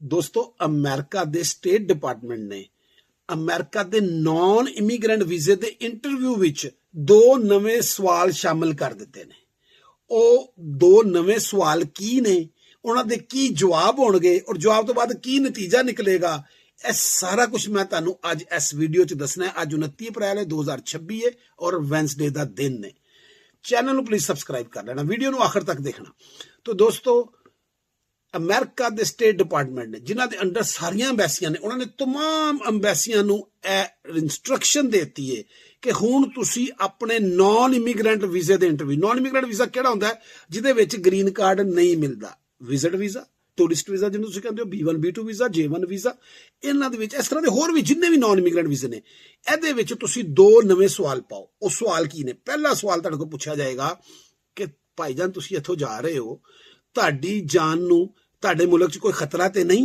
ਦੋਸਤੋ ਅਮਰੀਕਾ ਦੇ state department ਨੇ ਅਮਰੀਕਾ ਦੇ ਨਾਨ ਇਮੀਗ੍ਰੈਂਟ ਵੀਜ਼ੇ ਦੇ ਇੰਟਰਵਿਊ ਵਿੱਚ 2 ਨਵੇਂ ਸਵਾਲ ਸ਼ਾਮਲ ਕਰ ਦਿੱਤੇ ਨੇ। ਉਹ 2 ਨਵੇਂ ਸਵਾਲ ਕੀ ਨੇ, ਉਹਨਾਂ ਦੇ ਕੀ ਜਵਾਬ ਹੋਣਗੇ ਔਰ ਜਵਾਬ ਤੋਂ ਬਾਅਦ ਕੀ ਨਤੀਜਾ ਨਿਕਲੇਗਾ, ਇਹ ਸਾਰਾ ਕੁਝ ਮੈਂ ਤੁਹਾਨੂੰ ਅੱਜ ਇਸ ਵੀਡੀਓ 'ਚ ਦੱਸਣਾ ਹੈ। ਅੱਜ 29 ਅਪ੍ਰੈਲ ਹੈ 2026 ਹੈ ਔਰ ਵੈਂਸਡੇ ਦਾ ਦਿਨ ਨੇ। ਚੈਨਲ ਨੂੰ ਪਲੀਜ਼ ਸਬਸਕ੍ਰਾਈਬ ਕਰ ਲੈਣਾ, ਵੀਡੀਓ ਨੂੰ ਆਖਰ ਤੱਕ ਦੇਖਣਾ। तो दोस्तों अमेरिका के स्टेट डिपार्टमेंट ने जिन्होंने दे अंडर सारिया अंबैसियां ने उन्होंने तमाम अंबैसियां नूं इंस्ट्रक्शन देती है कि हुण तुसी अपने नॉन इमीग्रेंट वीजे दे इंटरव्यू, नॉन इमीग्रेंट वीजा किहड़ा हुंदा है जिहदे विच ग्रीन कार्ड नहीं मिलता, विजिट वीजा, टूरिस्ट वीजा जिन्होंने तुसीं कहंदे हो, B1 B2 visa, J1 visa, इन्हां दे विच इस तरह दे होर भी जिन्ने भी नॉन इमीग्रेंट वीजे ने इहदे विच तुसीं 2 नवें सवाल पाओ। वो सवाल की ने? पहला सवाल तुहाडे कोल पुछिया जाएगा कि भाईजान तुसीं इत्थों जा रहे हो, ਤੁਹਾਡੀ ਜਾਨ ਨੂੰ ਤੁਹਾਡੇ ਮੁਲਕ 'ਚ ਕੋਈ ਖਤਰਾ ਤੇ ਨਹੀਂ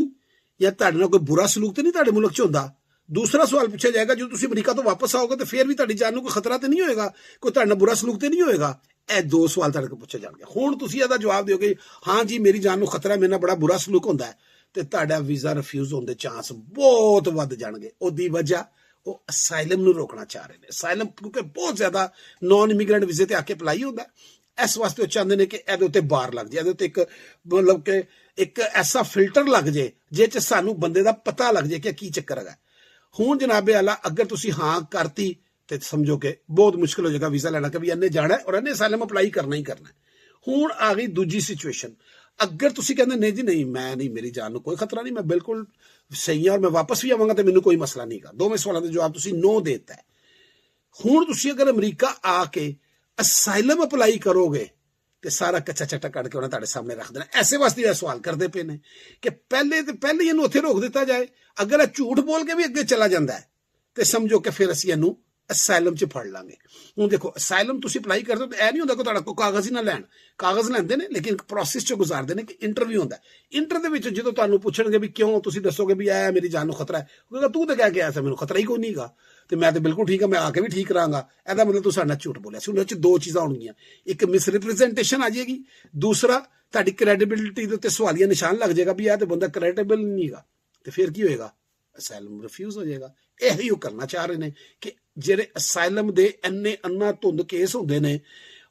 ਜਾਂ ਤੁਹਾਡੇ ਨਾਲ ਕੋਈ ਬੁਰਾ ਸਲੂਕ ਤੇ ਨਹੀਂ ਤੁਹਾਡੇ ਮੁਲਕ 'ਚ ਹੁੰਦਾ। ਦੂਸਰਾ ਸਵਾਲ ਪੁੱਛਿਆ ਜਾਏਗਾ ਜਦੋਂ ਤੁਸੀਂ ਅਮਰੀਕਾ ਤੋਂ ਵਾਪਸ ਆਓਗੇ ਤੇ ਫਿਰ ਵੀ ਤੁਹਾਡੀ ਜਾਨ ਨੂੰ ਕੋਈ ਖਤਰਾ ਤੇ ਨਹੀਂ ਹੋਏਗਾ, ਕੋਈ ਤੁਹਾਡੇ ਨਾਲ ਬੁਰਾ ਸਲੂਕ ਤੇ ਨਹੀਂ ਹੋਏਗਾ। ਇਹ 2 ਸਵਾਲ ਤੁਹਾਡੇ ਕੋਲ ਪੁੱਛੇ ਜਾਣਗੇ। ਹੁਣ ਤੁਸੀਂ ਇਹਦਾ ਜਵਾਬ ਦਿਓਗੇ ਹਾਂ ਜੀ ਮੇਰੀ ਜਾਨ ਨੂੰ ਖਤਰਾ, ਮੇਰੇ ਨਾਲ ਬੜਾ ਬੁਰਾ ਸਲੂਕ ਹੁੰਦਾ ਹੈ, ਤੇ ਤੁਹਾਡਾ ਵੀਜ਼ਾ ਰਿਫਿਊਜ਼ ਹੋਣ ਦੇ ਚਾਂਸ ਬਹੁਤ ਵੱਧ ਜਾਣਗੇ। ਉਹਦੀ ਵਜ੍ਹਾ ਉਹ ਅਸਾਈਲਮ ਨੂੰ ਰੋਕਣਾ ਚਾਹ ਰਹੇ ਨੇ। ਅਸਾਈਲਮ ਕਿਉਂਕਿ ਬਹੁਤ ਜ਼ਿਆਦਾ ਨੌਨ ਇਮੀਗ੍ਰੈਂਟ ਵੀਜ਼ੇ ਤੇ ਆ ਕੇ ਅਪਲਾਈ ਹੁੰਦਾ, इस वास्ते वो चाहते हैं कि ਇਹਦੇ ਉੱਤੇ ਬਾਰ ਲੱਗ ਜਾਏ, ਇਹਦੇ ਉੱਤੇ ਇੱਕ मतलब कि एक ऐसा फिल्टर लग जाए जिस च सानू बंदे दा पता लग जाए कि की चक्कर है। हुण जनाबे आला अगर तुसी हाँ करती तो समझो कि बहुत मुश्किल हो जाएगा वीज़ा लेना कि भी इन्हें जाना है और इन्हें असाइलम अप्लाई करना ही करना है। हुण आ गई दूजी सिचुएशन, अगर तुसी कहंदे नहीं जी नहीं मैं नहीं, मेरी जान नूं कोई खतरा नहीं, मैं बिल्कुल सही हाँ और मैं वापस भी आवांगा तो मैनूं कोई मसला नहीं गा, दोवें सवालों का जवाब तुसी नो देता है। हुण तुसी अगर अमरीका आके असाइलम अप्लाई करोगे तो सारा कच्चा चट्टा कट के उन्हें तुहाडे सामने रख देना। ऐसे वास्ते यह सवाल करते पे ने कि पहले इहनूं उत्थे रोक दिता जाए। अगर यह झूठ बोल के भी अगे चला जाता है तो समझो कि फिर असीं इहनूं असाइलम च फड़ लांगे। हुण देखो असाइलम तुसीं अप्लाई करदे हो तो यह नहीं हुंदा कि तुहाडा कोई कागज़ ही ना लैण, कागज़ लैंदे ने लेकिन प्रोसैस च गुजारदे ने कि इंटरव्यू हुंदा है। इंटर दे विच जदों तुहानूं पुछणगे भी क्यों, तुसीं दसोगे भी ऐ मेरी जान नूं खतरा है, क्योंकि तू तो कह के आया सी मैनूं खतरा ही कोई नहीं गा तो मैं तो बिल्कुल ठीक है, मैं आके भी ठीक रहांगा। ਇਹਦਾ मतलब तुसीं साडे नाल झूठ बोलिया। उहदे च 2 चीज़ां होणगीਆਂ, एक मिसरिप्रजेंटेशन आ जाएगी, दूसरा ਤੁਹਾਡੀ क्रेडिबिलिटी ਦੇ ਉੱਤੇ सवालिया निशान लग जाएगा भी ਇਹ तो बंदा क्रेडिबल नहीं गा, तो फिर की होएगा ਅਸਾਈਲਮ ਰਿਫਿਊਜ਼ ਹੋ ਜਾਏਗਾ। ਇਹੀ ਉਹ ਕਰਨਾ ਚਾਹ ਰਹੇ ਨੇ ਕਿ ਜਿਹੜੇ ਅਸਾਈਲਮ ਦੇ ਇੰਨੇ ਅੰਨਾ ਧੁੰਦ ਕੇਸ ਹੁੰਦੇ ਨੇ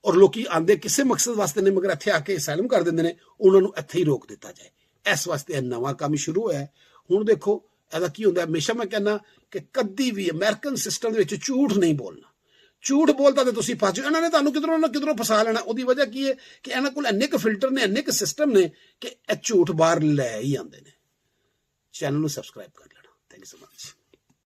ਔਰ ਲੋਕੀ ਆਂਦੇ ਕਿਸੇ ਮਕਸਦ ਵਾਸਤੇ ਨੇ ਮਗਰ ਇੱਥੇ ਆ ਕੇ ਅਸਾਈਲਮ ਕਰ ਦਿੰਦੇ ਨੇ, ਉਹਨਾਂ ਨੂੰ ਇੱਥੇ ਹੀ ਰੋਕ ਦਿੱਤਾ ਜਾਏ। ਇਸ ਵਾਸਤੇ ਇਹ ਨਵਾਂ ਕੰਮ ਸ਼ੁਰੂ ਹੋਇਆ। ਹੁਣ ਦੇਖੋ ਇਹਦਾ ਕੀ ਹੁੰਦਾ। ਹਮੇਸ਼ਾ ਮੈਂ ਕਹਿੰਦਾ ਕਿ ਕਦੀ ਵੀ ਅਮਰੀਕਨ ਸਿਸਟਮ ਦੇ ਵਿੱਚ ਝੂਠ ਨਹੀਂ ਬੋਲਣਾ। ਝੂਠ ਬੋਲਦਾ ਤੇ ਤੁਸੀਂ ਫਸ ਜਾਓ। ਇਹਨਾਂ ਨੇ ਤੁਹਾਨੂੰ ਕਿਧਰੋਂ ਨਾ ਕਿਧਰੋਂ ਫਸਾ ਲੈਣਾ। ਉਹਦੀ ਵਜ੍ਹਾ ਕੀ ਹੈ ਕਿ ਇਹਨਾਂ ਕੋਲ ਇੰਨੇ ਕੁ ਫਿਲਟਰ ਨੇ, ਇੰਨੇ ਕੁ ਸਿਸਟਮ ਨੇ ਕਿ ਇਹ ਝੂਠ ਬਾਹਰ ਲੈ ਹੀ ਆਉਂਦੇ ਨੇ। ਚੈਨਲ ਨੂੰ ਸਬਸਕ੍ਰਾਈਬ ਕਰ ਲੈਣਾ। Thank you so much.